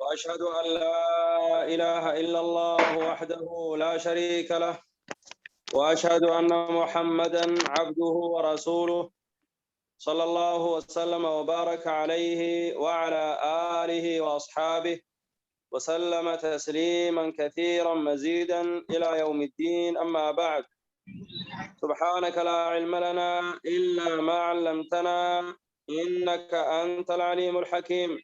وأشهد أن لا إله إلا الله وحده لا شريك له، وأشهد أن محمدًا عبده ورسوله صلى الله وسلم وبارك عليه وعلى آله وأصحابه وسلم تسليما كثيرا مزيدا إلى يوم الدين. أما بعد، سبحانك لا علم لنا إلا ما علمتنا إنك أنت العليم الحكيم.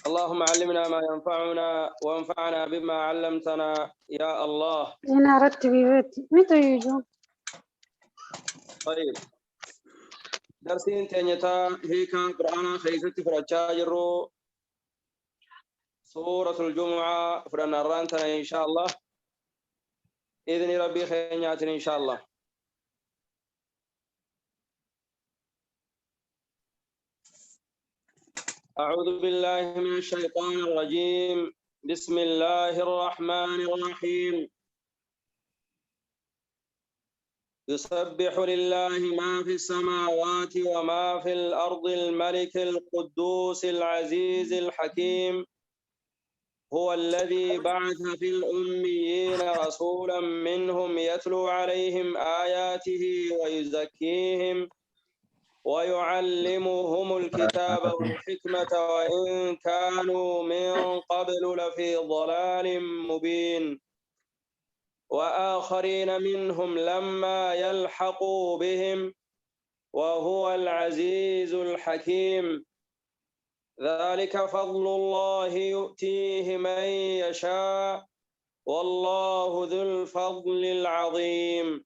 اللهم علمنا ما ينفعنا وانفعنا بما علمتنا يا الله. أنا أردت ببيتي متى يجوا؟ طيب، درسين تنيتا هيك قرآن خيزتي فرجا جرو سورة الجمعة فرنا رانتنا إن شاء الله، إذن ربي خينياتنا إن شاء الله. أعوذ بالله من الشيطان الرجيم. بسم الله الرحمن الرحيم. يسبح لله ما في السماوات وما في الأرض الملك القدوس العزيز الحكيم، هو الذي بعث في الأميين رسولا منهم يتلو عليهم آياته ويزكيهم ويعلمهم الكتاب والحكمة وإن كانوا من قبل لفي ضلال مبين، وآخرين منهم لما يلحقوا بهم وهو العزيز الحكيم. ذلك فضل الله يؤتيه من يشاء والله ذو الفضل العظيم.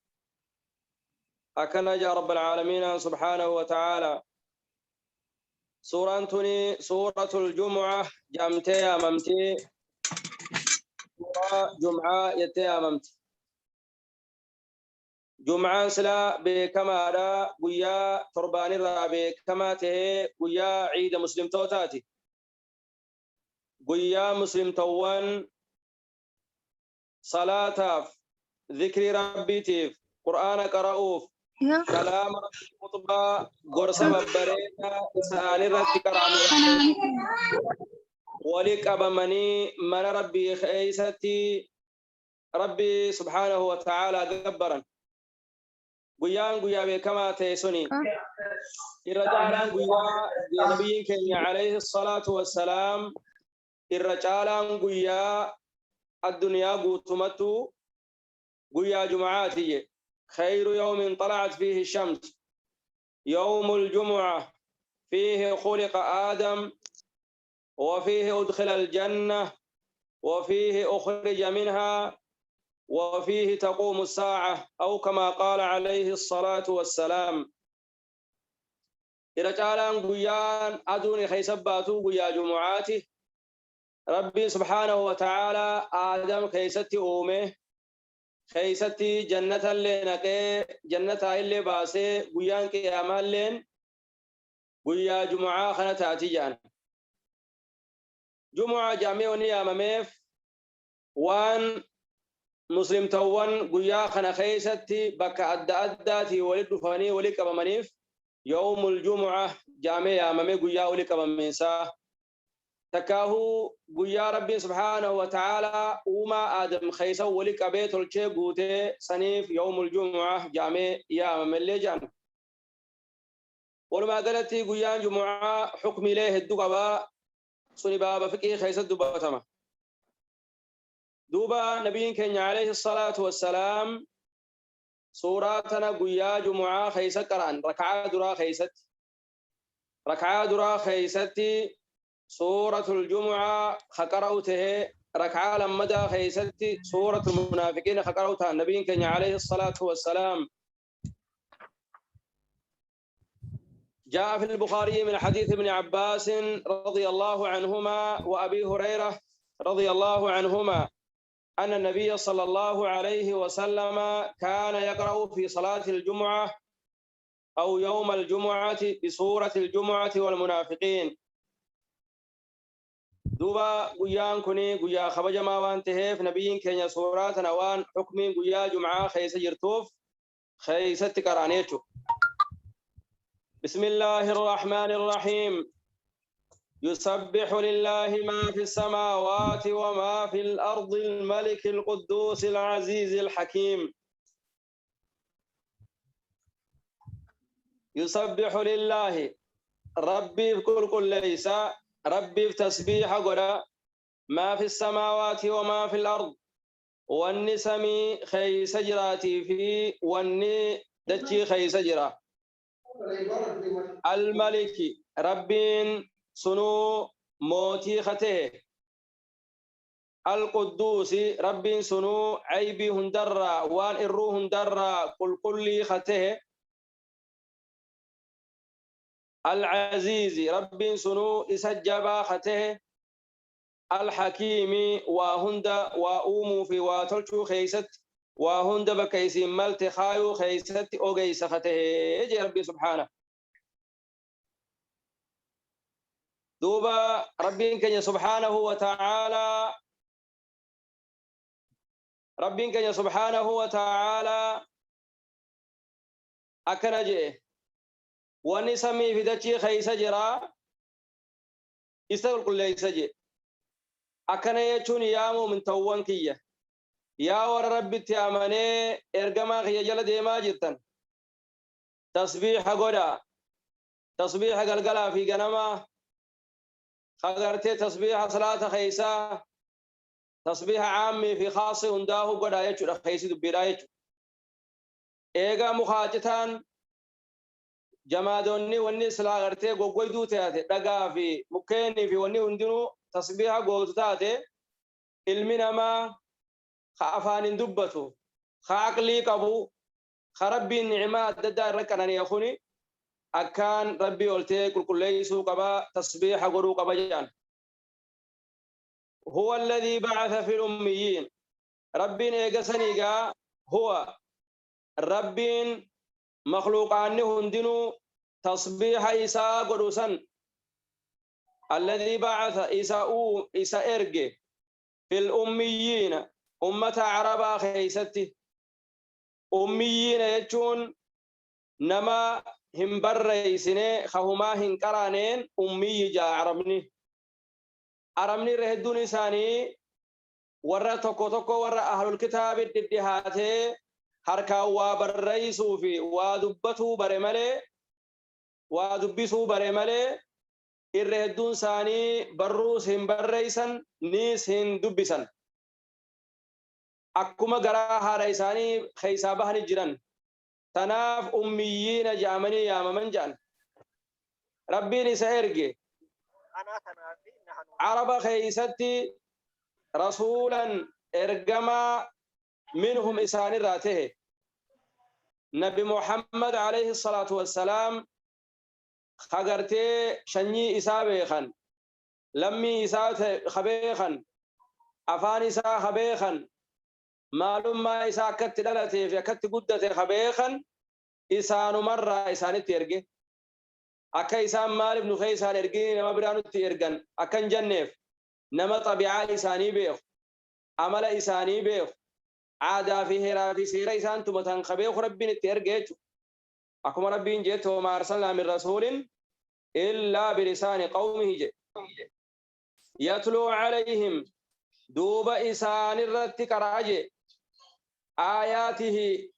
أكن جاء رب العالمين سبحانه وتعالى سورة الجمعة جامتي أمامتي، سورة جمعة يتي أمامتي. جمعة سلا بكما را ويا تربان را بكما ته ويا عيد مسلم توتاتي، ويا مسلم توان صلاة ذكر ربي تيف قرآن قرأوف كلام خطبة قرصة ببريتا ساني رتي كرامي ولك أبمني من ربي خيستي ربي سبحانه وتعالى قبرا قيان قيا بكما تيسني الرجالان قيا نبي كenya عليه الصلاة والسلام الرجالان قيا الدنيا قوتمتو قيا جمعاتي خير يوم طلعت فيه الشمس يوم الجمعة، فيه خلق آدم وفيه أدخل الجنة وفيه أخرج منها وفيه تقوم الساعة أو كما قال عليه الصلاة والسلام. إرجالان قيان أدوني خيسباتو قيا جمعاتي ربي سبحانه وتعالى آدم خيستي أومه خيستي جنة اللي نقي جنة اللي باسي قيان قيامان لين قيا جمعة خنتاتي جان جمعة جامع ونيا مميف وان مسلم توان قيا خنا خيستي بك أداتي ولد فاني ولك بمنيف يوم الجمعة جامع ممي قيا ولك بمنسا تكاهو قيا ربي سبحانه وتعالى وما آدم خيسا ولك بيت الشيء قوتي سنيف يوم الجمعة جامع يا مملي جان ولما قالتي قيا جمعة حكم ليه الدقباء سني بابا فكي خيسا دباتما دوبا نبي كenya عليه الصلاة والسلام سوراتنا قيا جمعة خيسا قرآن ركعة درا خيستي سورة الجمعة خقرأته ركعة لمدى خيستي سورة المنافقين خقرأتها النبي كenya عليه الصلاة والسلام. جاء في البخاري من حديث ابن عباس رضي الله عنهما وأبي هريرة رضي الله عنهما أن النبي صلى الله عليه وسلم كان يقرأ في صلاة الجمعة أو يوم الجمعة بسورة الجمعة والمنافقين. دوبا قيان كوني قيا خبج ما وانتهف نبيين كينيا سورات نوان حكم قيا جمعة خيس جرتوف خيست كرانيتو. بسم الله الرحمن الرحيم. يسبح لله ما في السماوات وما في الأرض الملك القدوس العزيز الحكيم. يسبح لله ربي كل ليس ربي في تسبيح قرأ ما في السماوات وما في الأرض واني سمي خيس جراتي في واني دجي خيس جرا. الملك ربين سنو موتي خته. القدوس ربين سنو عيبي هندرا وان الروح هندرا كل خته. العزيز ربين سنو إسجبا خته. الحكيم وهند وأومو في واتلشو خيست وهند بكيس ملت خايو خيست أوغي سخته يجي ربي سبحانه. دوبا ربي كن سبحانه وتعالى ربي كن سبحانه وتعالى أكنجي ونسمي في دتشي خيس جرا يستقل كل يسجي أكن يجون يامو من توانكية يا ور ربي تأمني إرجما خي جل ديما جتن تسبيح قدا تسبيح قلقلا في جنما خغرتي تسبيح صلاة خيسا تسبيح عامي في خاص هنداه قدا يجود خيسي دبيرا يجود إيجا مخاطتان جمادوني وني سلاغرتي غوغوي دوتاتي دغا في مكيني في وني هندنو تسبيح غوتاتي علمنا ما خافان دبتو خاقلي قبو خربي النعمات ددار ركنني يخوني أكان ربي قلتي كل ليسو قبا تسبيح غرو قبا جان. هو الذي بعث في الأميين ربي نيغسنيغا هو ربين مخلوقان هندنو تصبيح إساء قدوسا الذي بعث إساء إرقي في الأميين أمة عربا خيستي. أميين يجون نما هم برئيسين خهما هنكرانين أمي جا عربني رهدون إساني ورى توكو ورى أهل الكتاب الدهاتي harka waa barreessuu fi waa dubbatuu bare malee waa dubbisuu bare malee irra hedduun isaanii barruus hin barreessan niis hin dubbisan akkuma garaa haadha isaanii keessaa bahanii jiran. Tanaaf ummiyyiina jedhamanii yaamaman jedhan. Rabbiin isa erge araba keessatti rasuulan ergamaa منهم إسان راته نبي محمد عليه الصلاة والسلام خغرتي شني إسابيخا لمي إسات خبيخا أفان إسا خبيخا معلوم ما إسا كت دلتي في كت قدة خبيخا إسان مرة إسان تيرجي أكا إسان مال ابن خيسان إرجي نما برانو تيرجن أكن جنف نما طبيعة إساني بيخ عمل إساني بيخ عادا في هرا في سيرة إسان تمتن خبيخ ربين التيرجيج أكما ربين جيت وما أرسلنا من رسول إلا بلسان قومه جي يتلو عليهم دوب إسان الرتك راجي آياته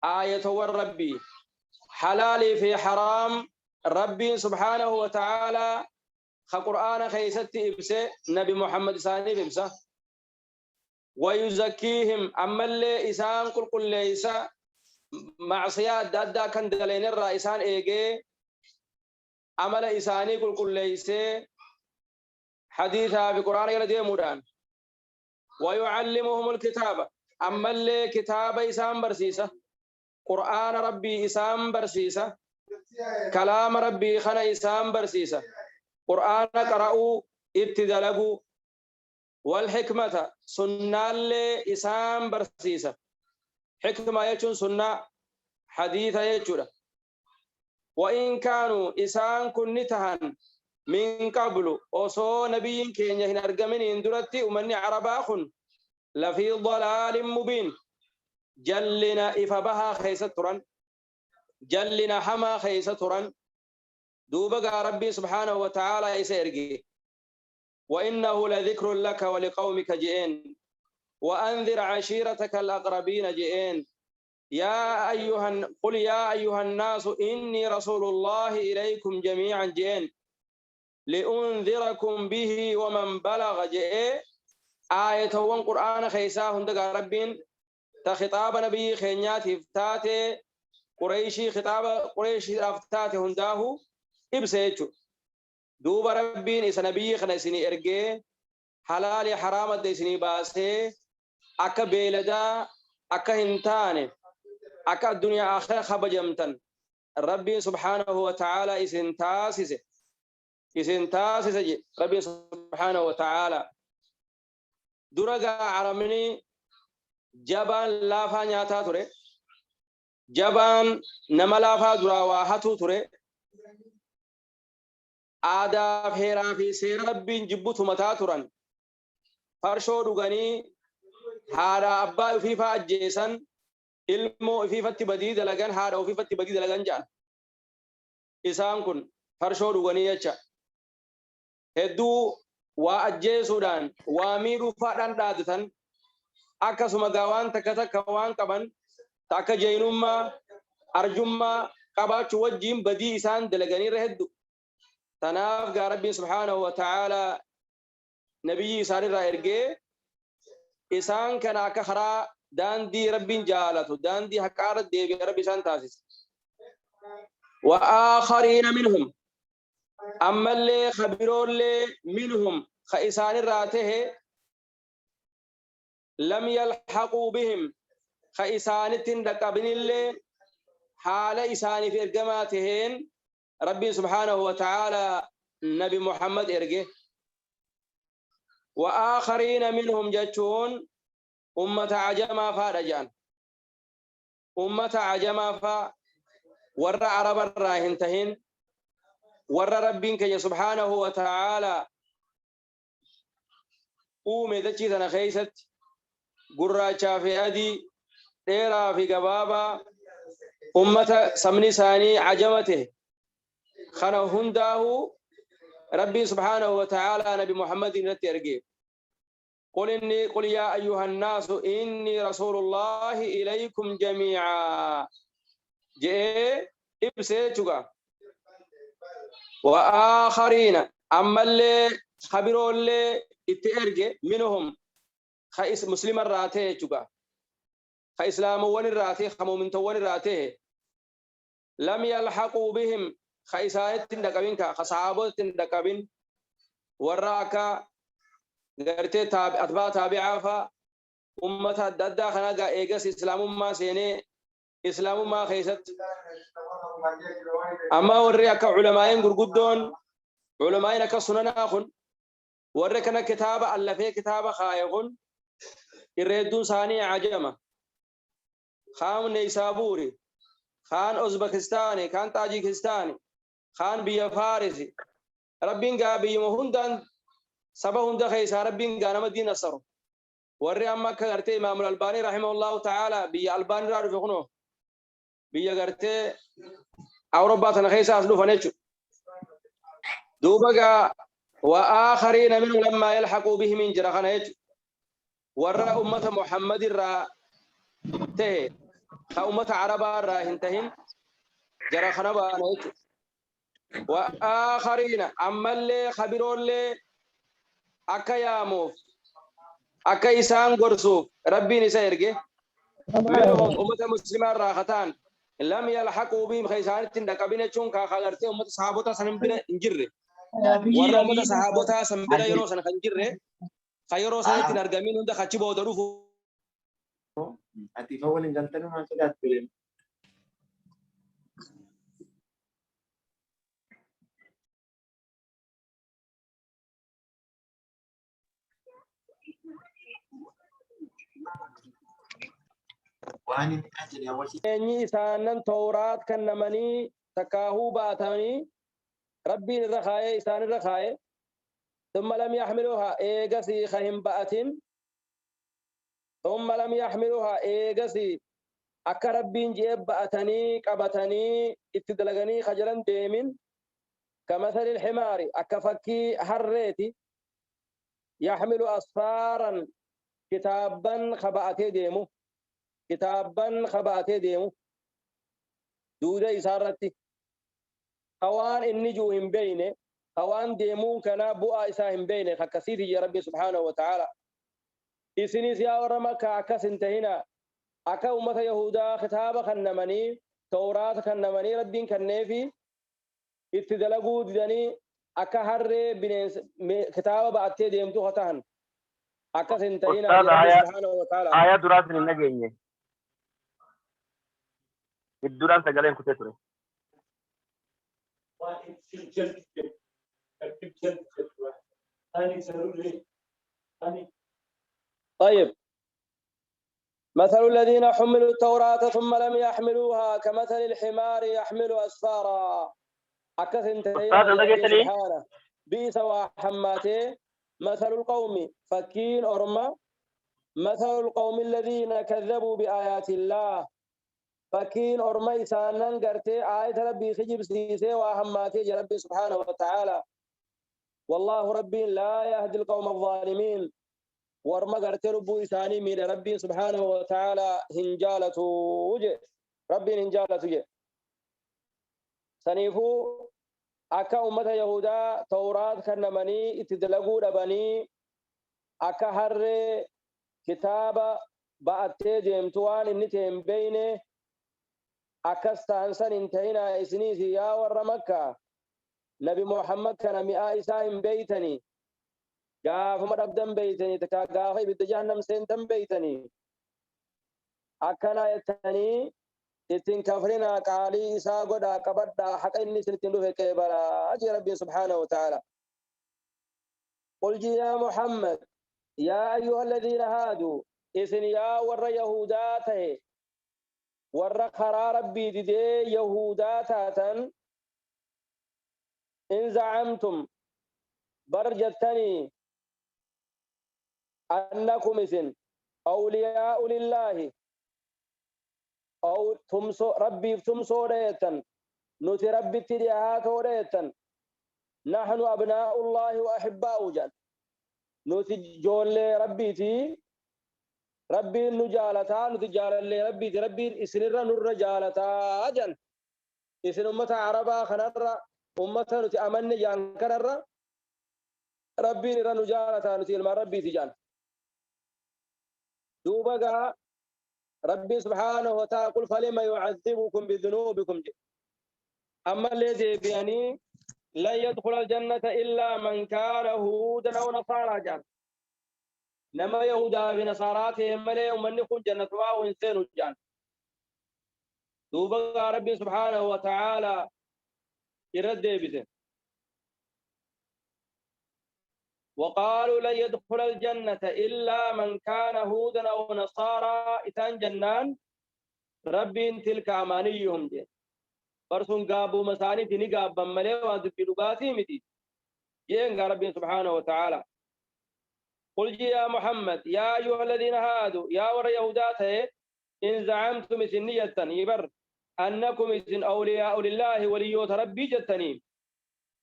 آية والربي حلالي في حرام ربي سبحانه وتعالى خقرآن خيستي إبسي نبي محمد ساني بإبسه ويزكيهم أما اللي إسان كل ليس معصيات دادا كان دلين الرئيسان إيجي عمل إساني كل ليس حديثها بقرآن يلدي مدان ويعلمهم الكتاب أما اللي كتاب إسان برسيسة قرآن ربي إسان برسيسة كلام ربي خنا إسان برسيسة قرآن قرأوا ابتدلقوا والحكمة سنة لإسام برسيسة حكمة يجون سنة حديثة يجون وإن كانوا إسان كنتهن من قبل أصو نبي كين يهن أرقمين اندرتي ومني عرباخن لفي ضلال مبين جلنا إفبها خيسة تران جلنا حما خيسة تران دوبقى ربي سبحانه وتعالى يسيرقي وإنه لذكر لك ولقومك جئين وأنذر عشيرتك الأقربين جئين قل يا أيها الناس إني رسول الله إليكم جميعا جئين لأنذركم به ومن بلغ جئ آية وان قرآن خيسا هندق ربين تخطاب نبي خينيات افتاتي قريشي خطاب قريشي افتاتي هنداه إبسيتو دوب ربين إسا نبي خنسيني إرقي حلال حرام ديسيني باسي أكا بيلدا أكا هنتاني أكا الدنيا آخر خبجمتن ربي سبحانه وتعالى إسن تاسس ربي سبحانه وتعالى درجة عرمني جبان لافا نياتا توري جبان نما لافا دراواهاتو توري آداب هيرا في سير ربين جبوتو متا توران فرشو دوغاني هارا أبا فيفا أجيسان ilmoo ififatti badii dalagan haadha ofifatti badii dalagan jaan isaan kun farshoo dhuganii jecha hedduu waa ajjeesuudhaan waa miidhuufaadhaan dhaadatan akkasuma gaawaan takka waan qaban takka jeenummaa arjummaa qabaachuu wajjiin badii isaan dalaganiirra hedduu tanaaf gaa rabbiin subhaanahu wa ta'aalaa nabiyyi isaanirraa ergee isaan kana akka karaa داندي ربين جالته داندي حقارة ديبي ربي سانتاسس وآخرين منهم أما اللي خبروا اللي منهم خيسان راته لم يلحقوا بهم خيسان تندقبن اللي حال إسان في إرقاماتهن ربي سبحانه وتعالى نبي محمد إرقه وآخرين منهم جاتشون أمة عجما فارجان أمة عجما ور عرب الراهن تهن ور ربك سبحانه وتعالى أومي دجي تنا خيست قراچا في أدي ديرا في قبابا أمة سمني ساني عجمته خنا هنداه ربي سبحانه وتعالى نبي محمد نترجي قل يا أيها الناس إني رسول الله إليكم جميعا جئ إبسيتك وآخرين أما اللي خبروا اللي اتئرج منهم خيس مسلم الراته تجا خإسلام ون الراته خمو من تون الراته لم يلحقوا بهم خيسات تندقبين خصحابة تندقبين وراك غرتي أتباع تابعة فا أمة الدادة خنا إيجاس إسلام ما سيني إسلام ما خيست أما وريك علماء غرقدون علماء كسننا خن وريكنا كتاب الله في كتاب خايغون الردون ثاني عجمة خان نيسابوري خان أوزبكستاني خان تاجيكستاني خان بيا فارسي ربين قابي مهندان سبا هند خيس ربين غانم الدين نصر وري اما كغرتي امام الالباني رحمه الله تعالى بي الباني رارو فخنو بي غرتي اوروبا تنخيس اسلو فنيچو دوبغا واخرين منهم لما يلحقوا به من جرخنيچ ور امه محمد را ته امه عرب را هنتهن جرخنا بانيچ واخرين اما اللي خبروا اللي أكا ياموف أكا إسان قرسوف ربي نسيرجه منهم أمة مسلمة راختان لم يلحقوا بهم خيسان تندقبين چون كاخالرتي أمة صحابوتا سنبين انجره ورى أمة صحابوتا سنبين يرو سنخنجره خيرو سنتين أرقامين هنده خچي بودروفو أتي فول انجلتنو ما سلات بلين إني إسانن توراة كنمني تكاهو باتني ربي الرخاء إسان الرخاء ثم لم يحملوها إيجاسي خهم باتن ثم لم يحملوها إيجاسي أكا ربين جيب باتني كبتني اتدلغني خجلا ديمن كمثل الحمار أكا فكي حريتي يحمل أسفارا كتابا خبأتي ديمو كتابا خبأتي ديمو دودة إسارتي خوان إني جوهم بينه خوان ديمو كنا بؤا إساهم بينه خكسيتي يا ربي سبحانه وتعالى إسني سيا ورمك أكس انتهينا أكا أمة يهودا خطابة خنمني توراة خنمني ربين كنفي اتدلقوا ددني أكا هر بنيس خطابة بأتي ديمتو خطهن أكس انتهينا يا ربي سبحانه وتعالى آيات دراسة النجية الدراسة قالين كتير طيب مثل الذين حملوا التوراة ثم لم يحملوها كمثل الحمار يحمل أسفارا أكث انتهينا سبحانه بئس وحماته مثل القوم فكين أرما مثل القوم الذين كذبوا بآيات الله فكين أرما إسانا قرتي آية ربي خجب سيسي وحماته ربي سبحانه وتعالى والله ربي لا يهدي القوم الظالمين ورما قرتي ربو إساني من ربي سبحانه وتعالى هنجالة وجه ربي هنجالة وجه سنيفو أكا أمة يهودا توراة كنمني اتدلقوا لبني أكا هر كتابة بأتي ديمتوان إنتهم بينه أكا استانسان انتهينا إسنيسي يا ورمكة نبي محمد كان مئة إساهم بيتني قاف مدبدن بيتني تكا قافي بالجهنم سنتم بيتني أكنا يتني إتن كفرنا قالي إسا قدا قبدا حق إني سنتن دفع كيبرا أجي ربي سبحانه وتعالى قل يا محمد يا أيها الذين هادوا إذن يا ور يهوداته ور خرا ربي دي يهوداتاتا إن زعمتم برجتني أنكم إذن أولياء لله أو تمسو ربي تمسو ريتا نتي ربي تريهات ريتا نحن أبناء الله وأحباؤه جان نتي جول ربي تي ربي نجالتا نتي جال ربي تي ربي إسنر نر جالتا جان إسن أمة عربا خنر أمة نتي أمن جان كنر ربي نر نجالتا نتي الما ربي تي جان دوبا ربي سبحانه وتعالى قل فلما يعذبكم بذنوبكم أما الذي بياني لن يدخل الجنة إلا من كان هودا أو نصارى جان نما يهودا بنصاراتهم ملئ ومن يكون جنة واو إنسان جان دوبا ربي سبحانه وتعالى يرد بذن وقالوا لن يدخل الجنة إلا من كان هودا أو نصارى إتان جنان ربي تلك أمانيهم جين برسون قابوا مساني تني قابا ملي وادبي لغاتي متي جين ربي سبحانه وتعالى قل يا محمد يا أيها الذين هادوا يا ور يهوداته إن زعمتم سنية يبر أنكم إذن أولياء لله وليوت ربي جتني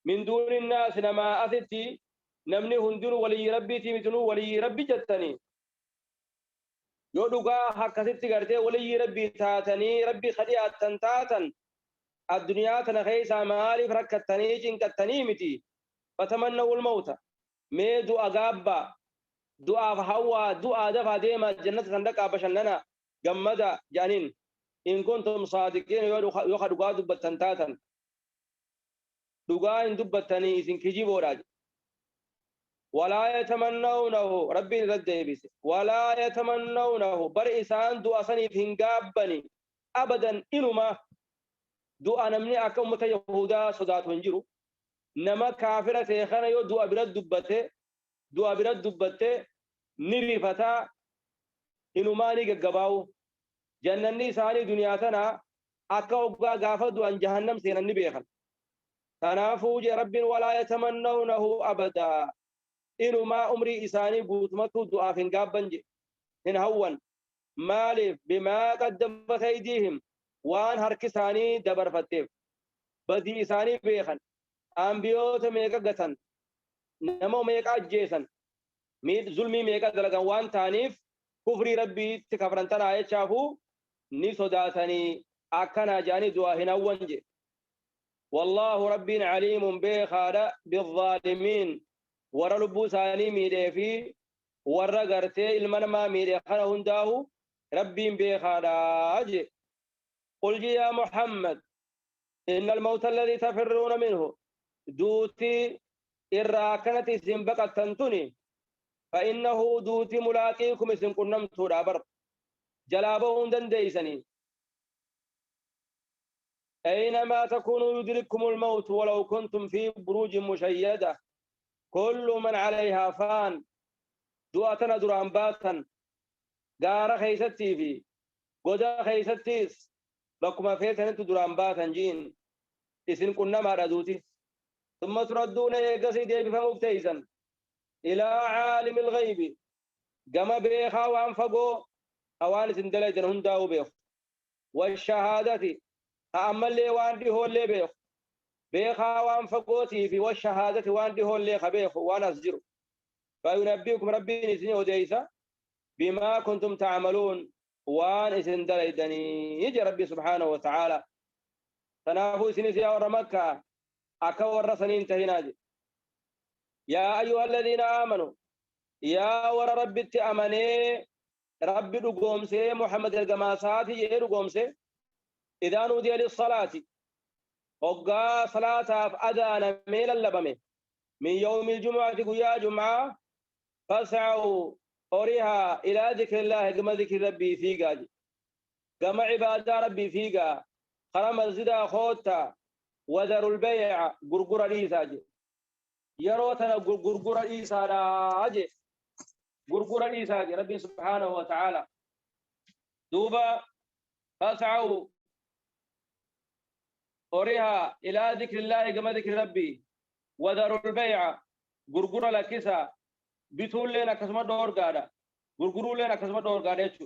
من دون الناس نما أثتي نمني هندون ولي ربي تيمتنو ولي ربي جتني يودغا حكستي غرتي ولي ربي تاتني ربي خديات تنتاتن الدنيا تنخيسا مالي فركتني جنكتني متي فتمنوا الموت ميدو أغابا دعاء فهوا دعاء دفع ديما جنة صندق بشننا جمدا جانين إن كنتم صادقين يوخا دغا دبتنتاتن دغا إن دبتني إذن كجيبو راج ولا يتمنونه ربي رد بيس ولا يتمنونه برئسان دعاء سني فينغابني أبدا إنما دعاء نمني أكمة يهودا صدات ونجرو نما كافرة تيخانا يو دعاء برد دبته نري فتا إنماني قباو جنني ساني دنياتنا أكوبا غافدو عن جهنم سينني بيخل تنافوج رب ولا يتمنونه أبدا إنما أمري إساني قوتمته دعاء فنقابنج إن هون مالف بما قدمت أيديهم وان هركساني دبر فتيف بدي إساني بيخن أنبيوت ميقا قتن نمو ميقا جيسن ميد ظلمي ميقا دلقان وان تانيف كفري ربي تكفرنتنا يتشافو ني صداتني أكنا جاني دواهنا وانجي والله ربي عليم بخارا بالظالمين ورا لبو ثاني ميدي في ورا غرتي المنما ميدي خنا هنداو ربي بخارا أجي قل يا محمد إن الموت الذي تفرون منه دوتي إراكنت سنبقة تنتني فإنه دوتي ملاقيكم اسم كنم ترابر جلابهم دنديسني أينما تكونوا يدرككم الموت ولو كنتم في بروج مشيدة كل من عليها فان دواتنا دران باتن غارة خيستي في قدا خيستيس بكما فيتن انتو دران باتن جين اسم كنا ما ردوتي ثم تردون يقصي دي بفهمك تيسن إلى عالم الغيب قام بيخا وانفقوا أوان سندلجن هنداو بيخ والشهادة تأمل لي وان دي هو اللي بيخ بيخا وانفقوتي في والشهادة وان دي هو اللي خبيخ وانا أسجر فينبيكم ربي نسني وديسا بما كنتم تعملون وان سندلجني يجي ربي سبحانه وتعالى تنافو سنسيا ورمكة أكور رسنين تهناجي يا أيها الذين آمنوا يا ور ربي تأمني ربي رقومسي محمد القماساتي يرقومسي إذا نودي للصلاة وقا صلاة أذان ميل اللبمي من يوم الجمعة قيا جمعة فاسعوا أريها إلى ذكر الله كما ذكر ربي فيقا كما عبادة ربي فيقا خرم الزدا خوتا وذروا البيع قرقر ليساجي يروتنا قرقر ليساجي قرقر ليساجي ربي سبحانه وتعالى دوبا فاسعوا أريها إلى ذكر الله كما ذكر ربي وذروا البيع غرغر لكسا بتول لنا كسمة دور غادا غرغروا لنا كسمة دور غادا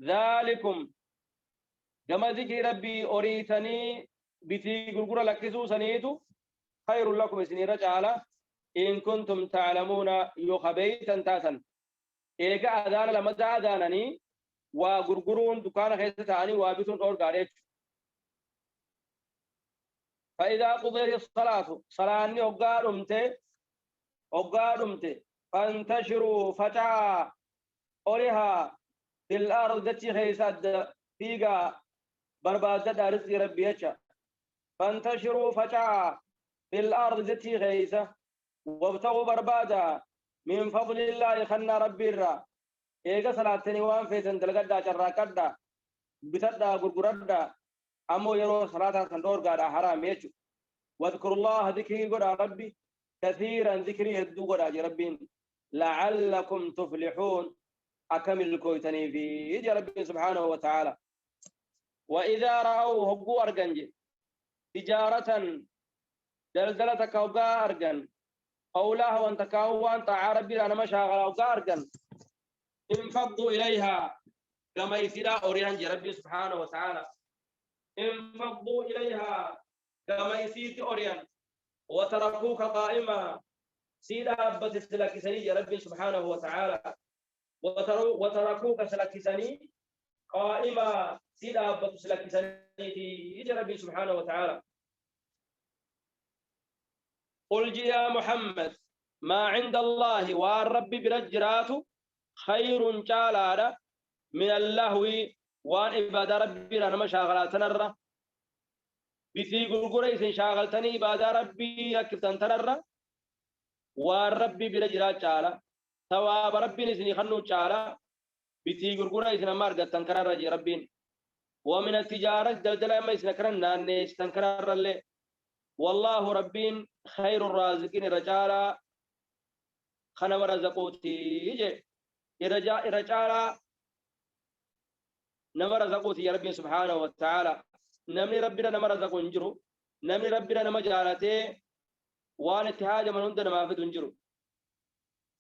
ذلكم كما ذكر ربي أريتني بتي غرغر لكسو سنيتو خير لكم سنيرة تعالى إن كنتم تعلمون يخبيتا تاسا إيكا أذان لما أذانني وغرغرون دكان خيستاني وابتون دور غادا فإذا قضيت الصلاة صلاة أقارمت فانتشروا فتاة أولها في الأرض التي خيساد فيها بربادة رزق ربيتها فانتشروا فتاة في الأرض التي خيسة وابتغوا بربادة من فضل الله خنا ربي الرا إيجا صلاة نوان في سندلقدا شراكدا بتدا غرغردا أمو يرو صلاة سندور قادا حرام يجو واذكروا الله ذكري قد ربي كثيرا ذكري هدو قد ربين لعلكم تفلحون أكمل كويتني في يجي ربي سبحانه وتعالى وإذا رأوا هقو أرقنج تجارة دلدلتك هقا أرقن أو لهوا انتكاوا أنت عربي أنا مشاغل هقا أرقن انفضوا إليها كما يسيرا أوريان ربي سبحانه وتعالى انفضوا إليها كما يسيت أوريان وتركوك قائما سيدا أبت سلكسني ربي سبحانه وتعالى وتركوك سلكسني قائما سيدا أبت سلكسني ربي سبحانه وتعالى قل يا محمد ما عند الله والرب برجرات خير جالالا من اللهو وان عبادة ربي لنا مشاغلاتنا الرّ بثي قرقريس شاغلتني عبادة ربي أكفتن تنرّ والرب برجرات جالا ثواب ربي نسني خنو جالا بثي قرقريس نمارقة تنكرر ربين ومن التجارة دلدل ما يسنكرنا نيس تنكرر اللي والله ربين خير الرازقين رجالا خنو رزقوتي يجي رجالا نمر رزقوتي يا ربي سبحانه وتعالى نمني ربنا نمر رزقو انجرو نمني ربنا نما جالته وان اتحاج من عندنا ما في انجرو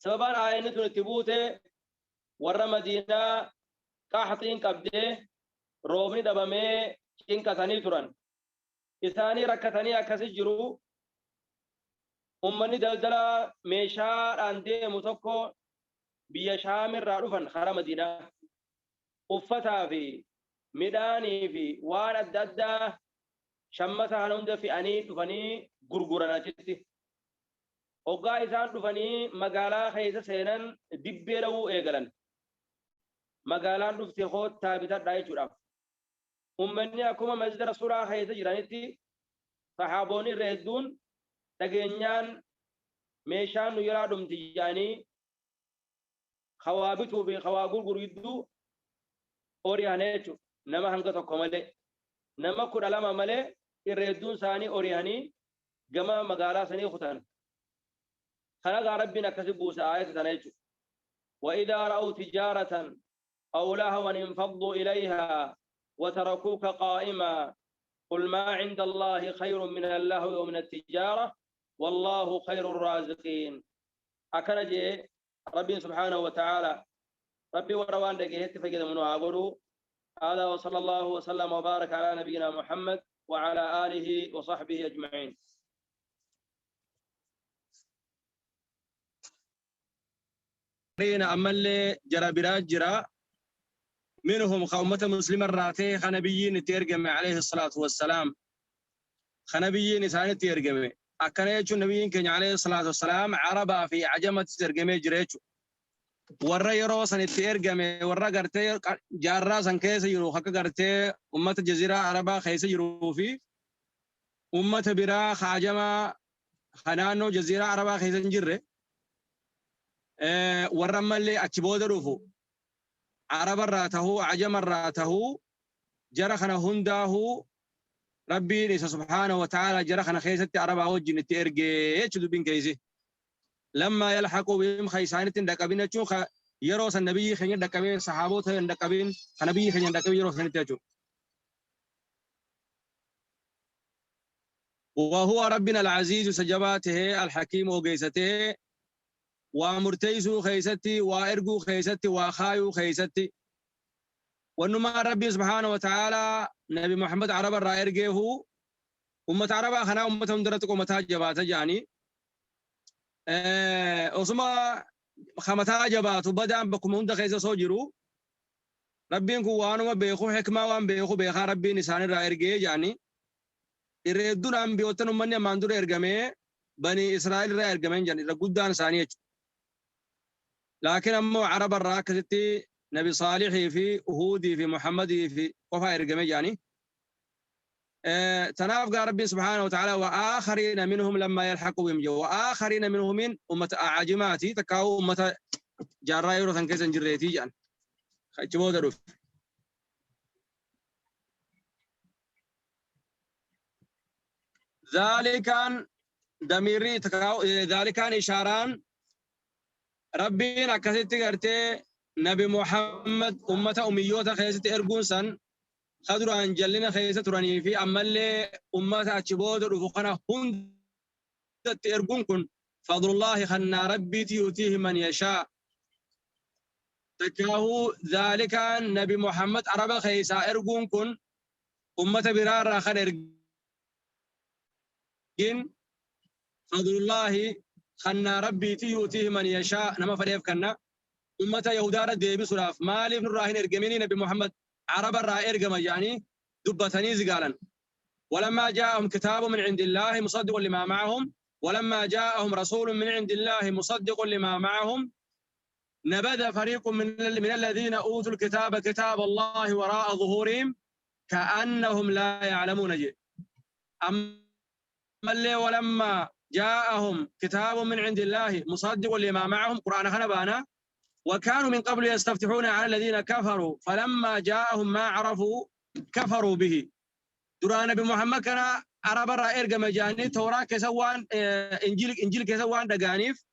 سببان آينة تبوته ور مدينة كاحتين قبده روبني دبمه كنكتاني تران إساني ركتاني أكسي جرو أمني دلدلا ميشار عندي متوكو biyya shaamirraa dhufan hara madiinaa uffataa fi midhaanii fi waan adda addaa shammata hana hunda fe'anii dhufanii gurguran achitti hoggaa isaan dhufanii magaalaa keessa seenan dibbee dhawuu eegalan magaalaan dhufte koottaa bitadhaa jechuudhaaf ummanni akkuma masjida rasuulaa keessa jiranitti saxaaboonni irra hedduun dhageenyaan meeshaan nu yaraa dhumti jedhanii khawaa bituu fi khawaa gurguru gidduu oriyaan jechuudha nama hanga tokko malee nama 12 malee irra hedduun isaanii oriyanii gama magaalaa sanii kutan kana rabbiin akkasi buusa aayata sana jechuudha وإذا رأوا تجارة أو لهوا انفضوا إليها وتركوك قائما قل ما عند الله خير من اللهو ومن التجارة والله خير الرازقين أكرج ربي سبحانه وتعالى ربي وروان دقيت فقد منو عبرو هذا وصلى الله وسلم وبارك على نبينا محمد وعلى آله وصحبه أجمعين أمل جرى براج جرى منهم قومة مسلم الراتي خنبيين تيرجم عليه الصلاة والسلام خنبيين سان تيرجم أكنيتشو نبيين كان عليه الصلاة والسلام عربا في عجمة تيرجم جريتشو ورا يروسن تيرجم ورا قرتي جارا سنكيس يرو حق قرتي أمة الجزيرة عربا خيس يرو في أمة برا خاجمة خنانو جزيرة عربا خيس جرة ورا ملي أكبود روفو عرب الراته عجم الراته جرخنا هنداه ربي ليس سبحانه وتعالى جرخنا خيستي عربا وجن تيرجي يشدو بين كيسي لما يلحقوا بهم خيسانة دكابين تشوخ يروس النبي خير دكابين صحابته دكابين النبي خير دكابين يروس نتاجو وهو ربنا العزيز سجباته الحكيم وقيسته ومرتيسو خيستي وارجو خيستي وخايو خيستي ونما ربي سبحانه وتعالى نبي محمد عرب الرائرجه أمة عرب خنا أمتهم درتك أمتها جبات يعني أسمع خمتها جبات وبدأ بكم هم دخيس صوجرو ربي إنكو وانوا بيخو حكمة وان بيخو بيخا ربي نسان الرائرجه يعني يردون أم بيوتن من يماندور إرجمه بني إسرائيل رائرجمين يعني رجودان ثانية لكن أمو عرب الراكزتي نبي صالح في هودي في محمدي في قفا إرقمي يعني تنافق ربي سبحانه وتعالى وآخرين منهم لما يلحقوا بهم وآخرين منهم من أمة أعجماتي تكاو أمة جاراي روثن كيسن جريتي يعني خيجبو دروف ذلك دميري تكاو ذلك إشاران ربين أكثت قرتي نبي محمد أمة أميوتا خيسة إرقونسا خدروا عن جلنا خيسة راني في أمالي أمة أتشبود رفقنا هندت إرقونكن فضل الله خنا ربي تيوتيه من يشاء تكاهو ذلك نبي محمد عرب خيسة إرقونكن أمة برار خن إرقين فضل الله خنا ربي تيوتيه من يشاء نما فريف كنا أمة يهودا ديبي سراف مالي بن الراهن إرقميني نبي محمد عرب الرائع إرقم يعني دبتني زقالا ولما جاءهم كتاب من عند الله مصدق لما معهم ولما جاءهم رسول من عند الله مصدق لما معهم نبذ فريق من الذين أوتوا الكتاب كتاب الله وراء ظهورهم كأنهم لا يعلمون شيء أما اللي ولما جاءهم كتاب من عند الله مصدق لما معهم قرآن خنبانا وكانوا من قبل يستفتحون على الذين كفروا فلما جاءهم ما عرفوا كفروا به دران نبي محمد كان عرب الرائر جمجاني توراة كسوان إنجيل كسوان دقانيف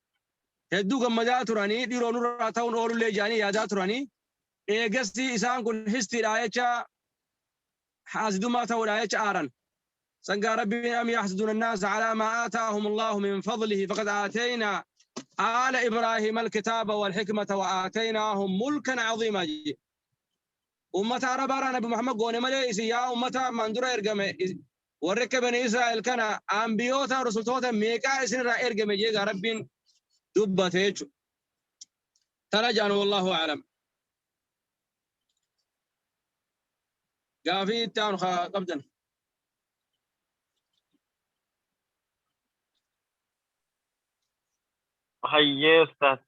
هدو جمجات تراني ديرون راتون أولو لجاني يادات تراني إيجستي إسان كن هستي الآية حاسدو ما تقول آية آرن سنقى ربي أم يحسدون الناس على ما آتاهم الله من فضله فقد آتينا آل إبراهيم الكتاب والحكمة وآتيناهم ملكا عظيما أمة عرب نبي محمد قوني مليس يا أمة مندورة إرقامي ورك بني إسرائيل كان أنبيوتا رسولتوتا ميكا إسن را إرقامي جيغا ربين دبتيجو ترجعنا والله أعلم. قافي تاون قبضا. هاي أستاذ